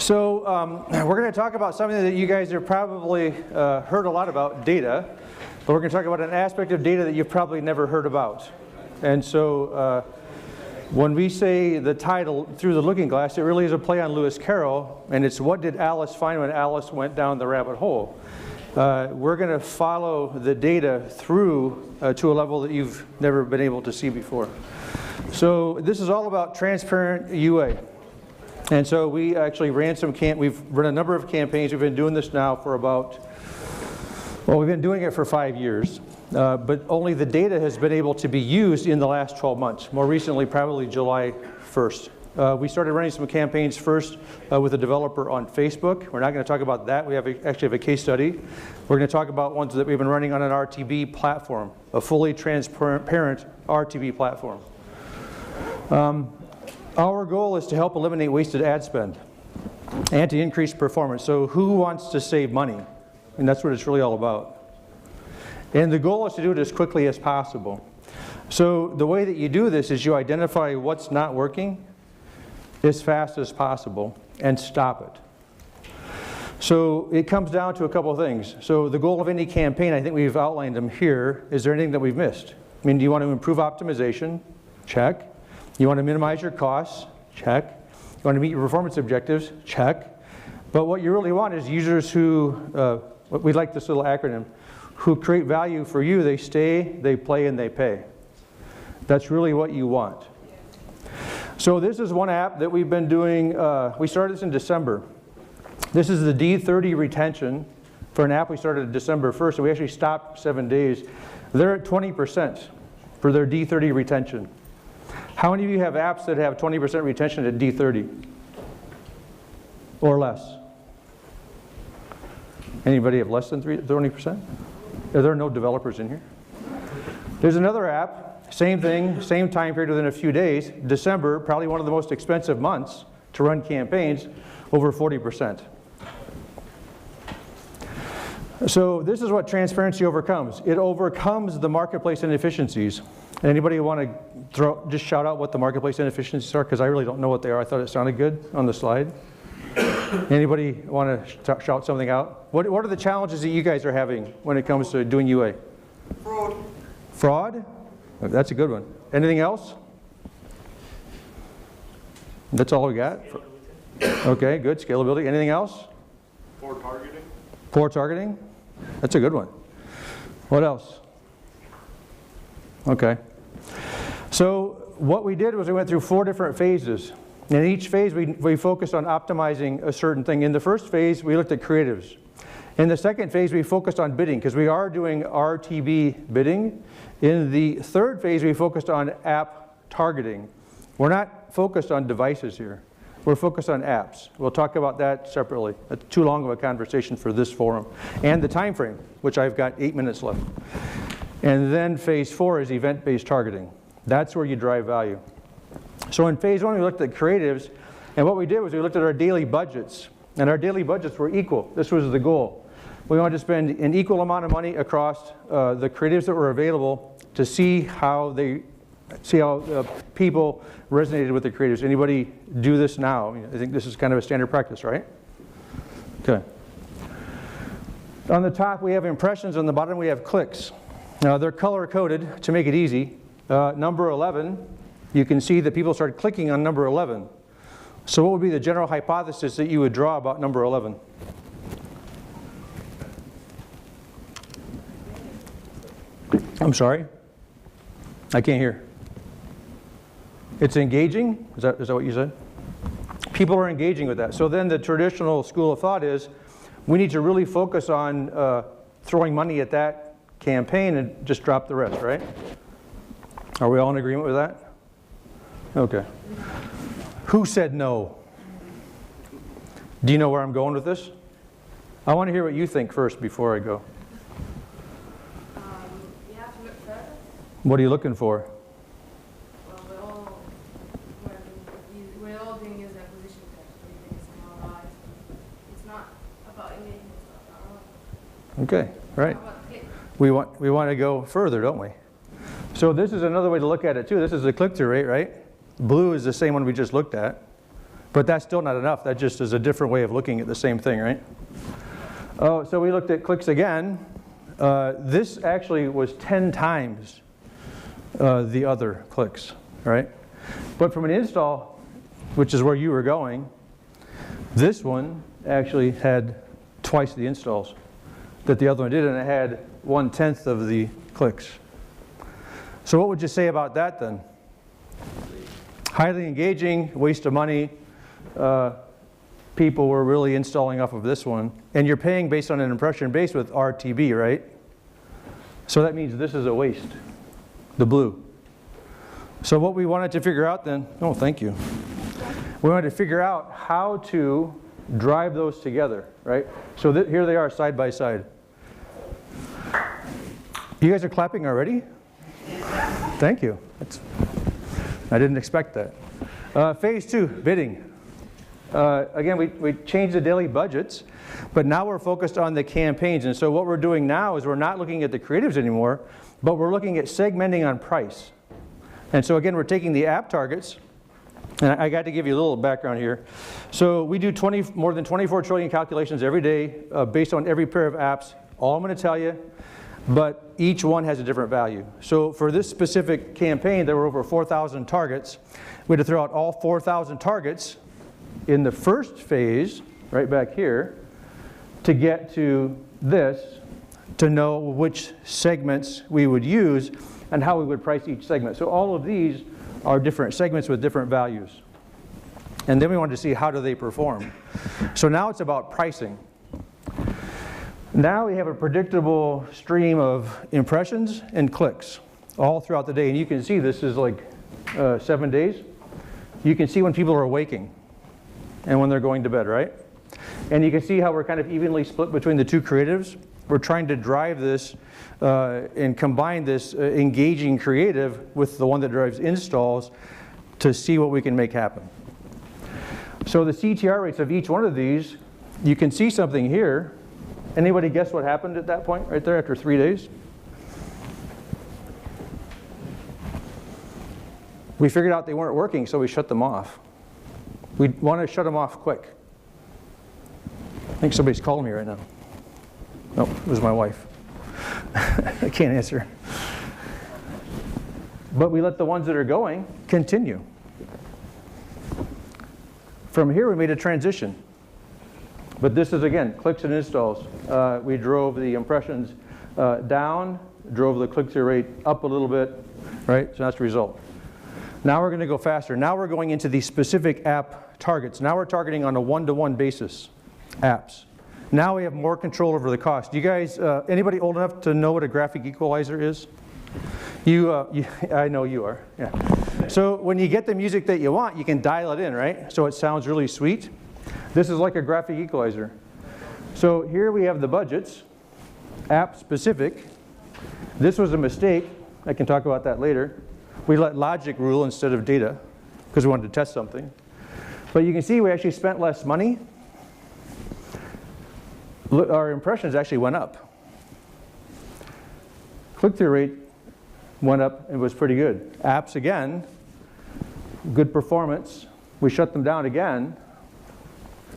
So we're going to talk about something that you guys have probably heard a lot about, data. But we're going to talk about an aspect of data that you've probably never heard about. And so when we say the title, Through the Looking Glass, it really is a play on Lewis Carroll. And it's what did Alice find when Alice went down the rabbit hole? We're going to follow the data through to a level that you've never been able to see before. So this is all about transparent UA. And so we actually ran we've run a number of campaigns. We've been doing this now for we've been doing it for 5 years. But only the data has been able to be used in the last 12 months. More recently, probably July 1st. We started running some campaigns first with a developer on Facebook. We're not going to talk about that. We actually have a case study. We're going to talk about ones that we've been running on an RTB platform, a fully transparent RTB platform. Our goal is to help eliminate wasted ad spend and to increase performance. So who wants to save money? And that's what it's really all about. And the goal is to do it as quickly as possible. So the way that you do this is you identify what's not working as fast as possible and stop it. So it comes down to a couple of things. So the goal of any campaign, I think we've outlined them here. Is there anything that we've missed? I mean, do you want to improve optimization? Check. You want to minimize your costs? Check. You want to meet your performance objectives? Check. But what you really want is users who, we like this little acronym, who create value for you. They stay, they play, and they pay. That's really what you want. So this is one app that we've been doing. We started this in December. This is the D30 retention for an app we started on December 1st. So we actually stopped 7 days. They're at 20% for their D30 retention. How many of you have apps that have 20% retention at D30 or less? Anybody have less than 20%? Are there no developers in here? There's another app, same thing, same time period within a few days. December, probably one of the most expensive months to run campaigns, over 40%. So this is what transparency overcomes. It overcomes the marketplace inefficiencies. Anybody want to just shout out what the marketplace inefficiencies are? Because I really don't know what they are. I thought it sounded good on the slide. Anybody want to shout something out? What are the challenges that you guys are having when it comes to doing UA? Fraud. Fraud? That's a good one. Anything else? That's all we got? Okay, good. Scalability. Anything else? Poor targeting. Poor targeting? That's a good one. What else? Okay. So what we did was we went through 4 different phases. In each phase, we focused on optimizing a certain thing. In the first phase, we looked at creatives. In the second phase, we focused on bidding, because we are doing RTB bidding. In the third phase, we focused on app targeting. We're not focused on devices here. We're focused on apps. We'll talk about that separately. That's too long of a conversation for this forum. And the time frame, which I've got 8 minutes left. And then phase 4 is event-based targeting. That's where you drive value. So in phase 1, we looked at creatives, and what we did was we looked at our daily budgets, and our daily budgets were equal. This was the goal. We wanted to spend an equal amount of money across the creatives that were available to see how people resonated with the creatives. Anybody do this now? I think this is kind of a standard practice, right? Okay. On the top, we have impressions. On the bottom, we have clicks. Now, they're color-coded to make it easy. Number 11, you can see that people started clicking on number 11. So what would be the general hypothesis that you would draw about number 11? I'm sorry? I can't hear. It's engaging? Is that what you said? People are engaging with that. So then the traditional school of thought is we need to really focus on throwing money at that campaign and just drop the rest, right? Are we all in agreement with that? Okay. Who said no? Do you know where I'm going with this? I want to hear what you think first before I go. You have to look further. What are you looking for? Well, we're all doing user acquisition tests. It's ROI. It's not about engagement. It's about ROI. Okay, right. We want to go further, don't we? So this is another way to look at it too. This is the click-through rate, right? Blue is the same one we just looked at. But that's still not enough. That just is a different way of looking at the same thing, right? Oh, so we looked at clicks again. This actually was 10 times the other clicks, right? But from an install, which is where you were going, this one actually had twice the installs that the other one did, and it had 1/10 of the clicks. So what would you say about that then? Highly engaging, waste of money. People were really installing off of this one. And you're paying based on an impression base with RTB, right? So that means this is a waste, the blue. So what we wanted to figure out then, oh, thank you. We wanted to figure out how to drive those together, right? So here they are side by side. You guys are clapping already? Thank you. I didn't expect that. Phase 2, bidding. Again, we changed the daily budgets, but now we're focused on the campaigns. And so what we're doing now is we're not looking at the creatives anymore, but we're looking at segmenting on price. And so again, we're taking the app targets, and I got to give you a little background here. So we do more than 24 trillion calculations every day based on every pair of apps. All I'm going to tell you, but each one has a different value. So for this specific campaign, there were over 4,000 targets. We had to throw out all 4,000 targets in the first phase, right back here, to get to this, to know which segments we would use and how we would price each segment. So all of these are different segments with different values. And then we wanted to see how do they perform. So now it's about pricing. Now we have a predictable stream of impressions and clicks all throughout the day. And you can see this is like 7 days. You can see when people are waking and when they're going to bed, right? And you can see how we're kind of evenly split between the two creatives. We're trying to drive this and combine this engaging creative with the one that drives installs to see what we can make happen. So the CTR rates of each one of these, you can see something here. Anybody guess what happened at that point right there after 3 days? We figured out they weren't working, so we shut them off. We want to shut them off quick. I think somebody's calling me right now. No, it was my wife. I can't answer. But we let the ones that are going continue. From here we made a transition. But this is, again, clicks and installs. We drove the impressions down, drove the click-through rate up a little bit, right? So that's the result. Now we're going to go faster. Now we're going into the specific app targets. Now we're targeting on a one-to-one basis apps. Now we have more control over the cost. You guys, anybody old enough to know what a graphic equalizer is? I know you are, yeah. So when you get the music that you want, you can dial it in, right? So it sounds really sweet. This is like a graphic equalizer. So here we have the budgets, app specific. This was a mistake. I can talk about that later. We let logic rule instead of data because we wanted to test something. But you can see we actually spent less money. Our impressions actually went up. Click-through rate went up and was pretty good. Apps again, good performance. We shut them down again.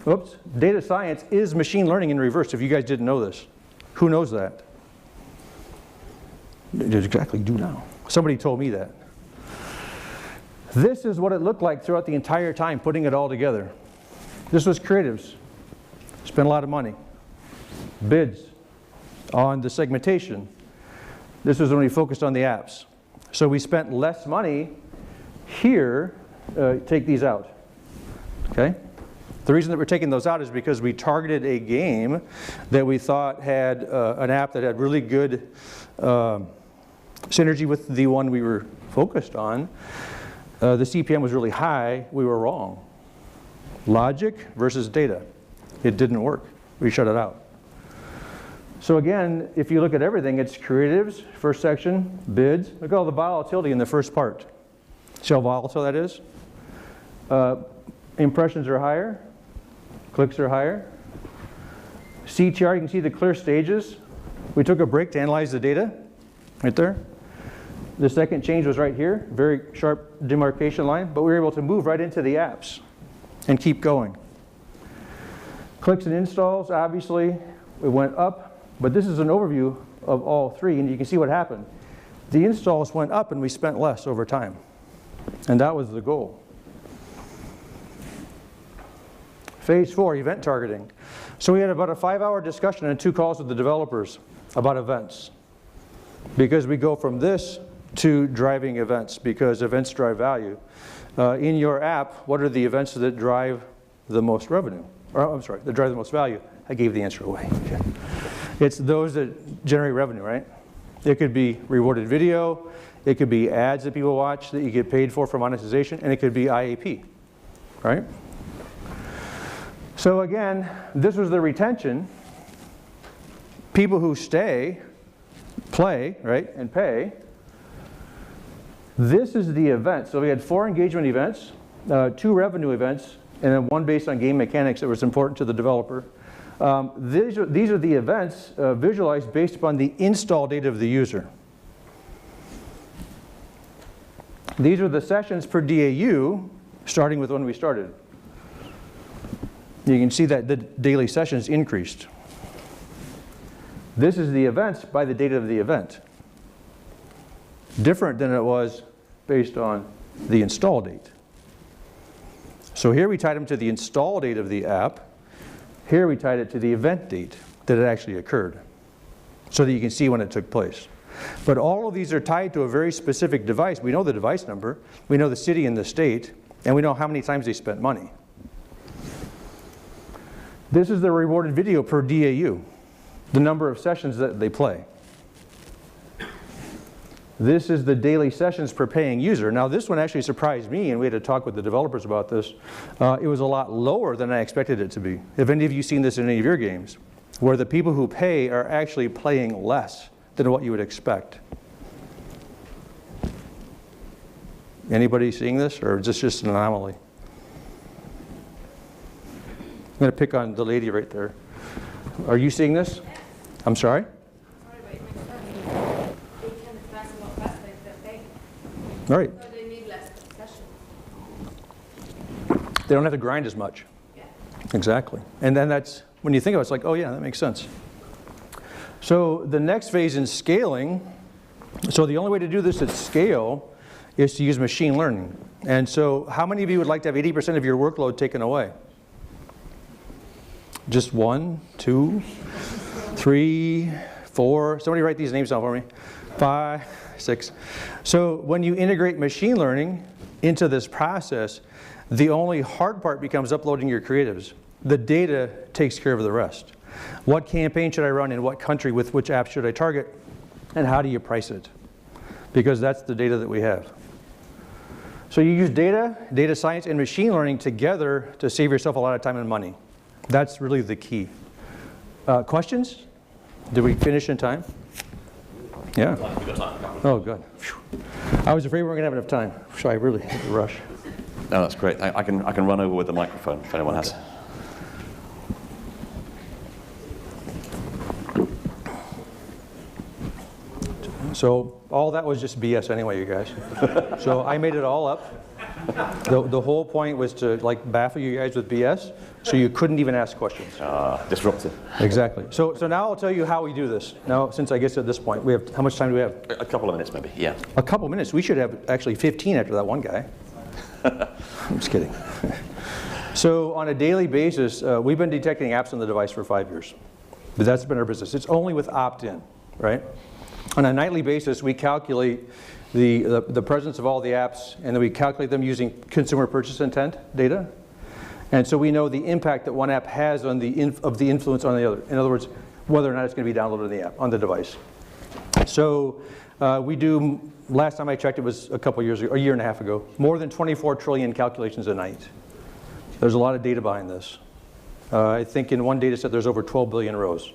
Oops, data science is machine learning in reverse, if you guys didn't know this. Who knows that? You exactly do now. Somebody told me that. This is what it looked like throughout the entire time, putting it all together. This was creatives. Spent a lot of money. Bids on the segmentation. This was when we focused on the apps. So we spent less money here. Take these out. Okay? The reason that we're taking those out is because we targeted a game that we thought had an app that had really good synergy with the one we were focused on. The CPM was really high. We were wrong. Logic versus data. It didn't work. We shut it out. So again, if you look at everything, it's creatives, first section, bids. Look at all the volatility in the first part. See how volatile that is? Impressions are higher. Clicks are higher. CTR, you can see the clear stages. We took a break to analyze the data, right there. The second change was right here, very sharp demarcation line, but we were able to move right into the apps. and keep going. Clicks and installs, obviously, it went up, but this is an overview of all three, and you can see what happened. The installs went up and we spent less over time, and that was the goal. Phase 4, event targeting. So we had about a 5-hour discussion and 2 calls with the developers about events, because we go from this to driving events, because events drive value. In your app, what are the events that drive the most revenue? Or, I'm sorry, that drive the most value? I gave the answer away. Okay. It's those that generate revenue, right? It could be rewarded video, it could be ads that people watch that you get paid for monetization, and it could be IAP, right? So again, this was the retention. People who stay, play, right, and pay. This is the event. So we had 4 engagement events, 2 revenue events, and then 1 based on game mechanics that was important to the developer. These are the events visualized based upon the install data of the user. These are the sessions per DAU, starting with when we started. You can see that the daily sessions increased. This is the events by the date of the event. Different than it was based on the install date. So here we tied them to the install date of the app. Here we tied it to the event date that it actually occurred, so that you can see when it took place. But all of these are tied to a very specific device. We know the device number, we know the city and the state, and we know how many times they spent money. This is the rewarded video per DAU, the number of sessions that they play. This is the daily sessions per paying user. Now this one actually surprised me, and we had to talk with the developers about this. It was a lot lower than I expected it to be. Have any of you seen this in any of your games, where the people who pay are actually playing less than what you would expect? Anybody seeing this, or is this just an anomaly? I'm going to pick on the lady right there. Are you seeing this? I'm sorry? All right. So they need less sessions. They don't have to grind as much. Yeah. Exactly. And then that's, when you think of it, it's like, oh yeah, that makes sense. So the next phase in scaling, so the only way to do this at scale is to use machine learning. And so how many of you would like to have 80% of your workload taken away? Just 1, 2, 3, 4. Somebody write these names down for me. 5, 6. So when you integrate machine learning into this process, the only hard part becomes uploading your creatives. The data takes care of the rest. What campaign should I run in what country, with which app should I target, and how do you price it? Because that's the data that we have. So you use data, data science, and machine learning together to save yourself a lot of time and money. That's really the key. Questions? Did we finish in time? Yeah. Oh, good. Whew. I was afraid we weren't going to have enough time, so I really had to rush. No, that's great. I can run over with the microphone if anyone has. So all that was just BS anyway, you guys. So I made it all up. The whole point was to like baffle you guys with BS, so you couldn't even ask questions. Disruptive. Exactly. So now I'll tell you how we do this. Now, since I guess at this point, we have, how much time do we have? A couple of minutes maybe, yeah. A couple minutes. We should have actually 15 after that one guy. I'm just kidding. So on a daily basis, we've been detecting apps on the device for 5 years. But that's been our business. It's only with opt-in, right? On a nightly basis, we calculate the presence of all the apps, and then we calculate them using consumer purchase intent data. And so we know the impact that one app has on the influence on the other. In other words, whether or not it's going to be downloaded on the app, on the device. So we do, last time I checked, it was a couple years ago, a year and a half ago, more than 24 trillion calculations a night. There's a lot of data behind this. I think in one data set there's over 12 billion rows.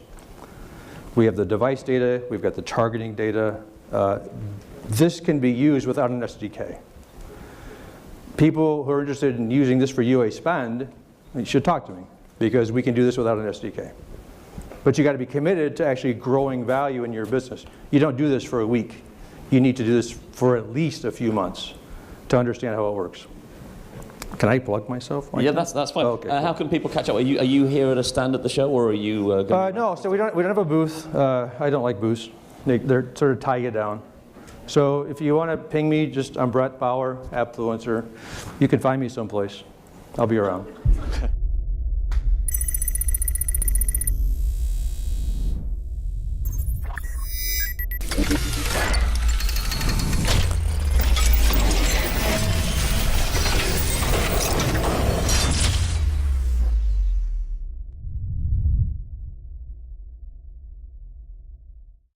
We have the device data, we've got the targeting data. This can be used without an SDK. People who are interested in using this for UA spend, you should talk to me, because we can do this without an SDK. But you got to be committed to actually growing value in your business. You don't do this for a week. You need to do this for at least a few months to understand how it works. Can I plug myself? Yeah, that's fine. Oh, okay, cool. How can people catch up? Are you here at a stand at the show, or are you? No, so we don't have a booth. I don't like booths. They're sort of tie you down. So if you want to ping me, I'm Brett Bauer, Appfluencer. You can find me someplace. I'll be around.